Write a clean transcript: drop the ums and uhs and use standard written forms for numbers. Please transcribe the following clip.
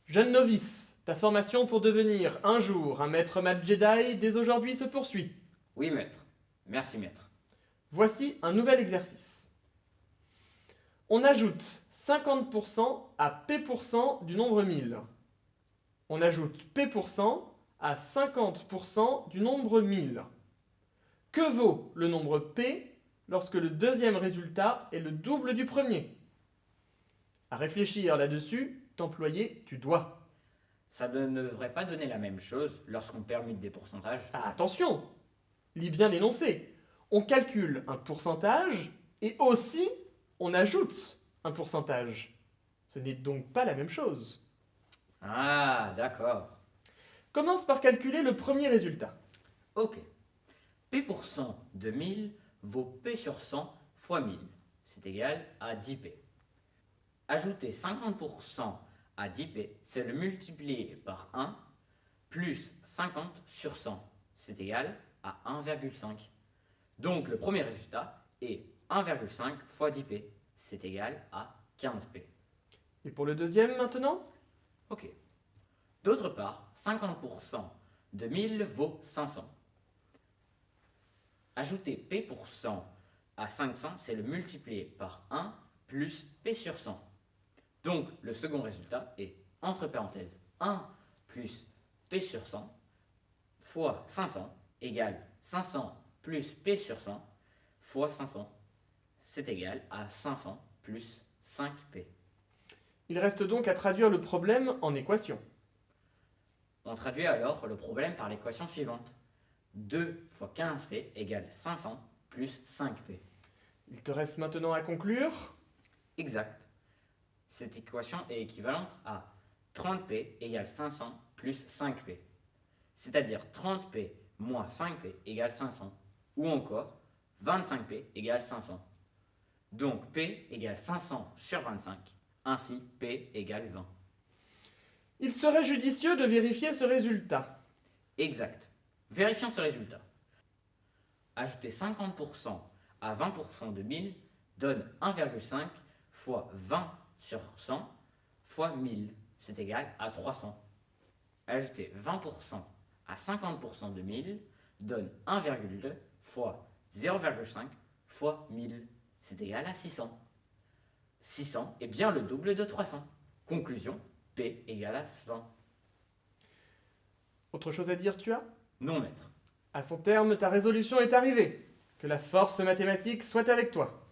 Jeune novice, ta formation pour devenir un jour un maître mat Jedi dès aujourd'hui se poursuit. Oui, maître. Merci, maître. Voici un nouvel exercice. On ajoute 50% à P% du nombre 1000. On ajoute P% à 50% du nombre 1000. Que vaut le nombre P lorsque le deuxième résultat est le double du premier? À réfléchir là-dessus, t'employer, tu dois. Ça ne devrait pas donner la même chose lorsqu'on permute des pourcentages. Ah, attention, lis bien l'énoncé. On calcule un pourcentage et aussi on ajoute un pourcentage. Ce n'est donc pas la même chose. Ah, d'accord. Commence par calculer le premier résultat. Ok. P% de 1000 vaut P sur 100 fois 1000. C'est égal à 10P. Ajouter 50% à 10P, c'est le multiplier par 1 plus 50 sur 100. C'est égal à 1,5. Donc le premier résultat est 1,5 fois 10P. C'est égal à 15P. Et pour le deuxième maintenant? Ok. D'autre part, 50% de 1000 vaut 500. Ajouter P% à 500, c'est le multiplier par 1 plus P sur 100. Donc le second résultat est, entre parenthèses, 1 plus P sur 100 fois 500 égale 500 plus P sur 100 fois 500. C'est égal à 500 plus 5P. Il reste donc à traduire le problème en équation. On traduit alors le problème par l'équation suivante. 2 fois 15P égale 500 plus 5P. Il te reste maintenant à conclure. Exact. Cette équation est équivalente à 30P égale 500 plus 5P. C'est-à-dire 30P moins 5P égale 500. Ou encore 25P égale 500. Donc P égale 500 sur 25. Ainsi P égale 20. Il serait judicieux de vérifier ce résultat. Exact. Vérifions ce résultat. Ajouter 50% à 20% de 1000 donne 1,5 fois 20 sur 100 fois 1000. C'est égal à 300. Ajouter 20% à 50% de 1000 donne 1,2 fois 0,5 fois 1000. C'est égal à 600. 600 est bien le double de 300. Conclusion, P égale à 20. Autre chose à dire, tu as? Non, maître. À son terme, ta résolution est arrivée. Que la force mathématique soit avec toi.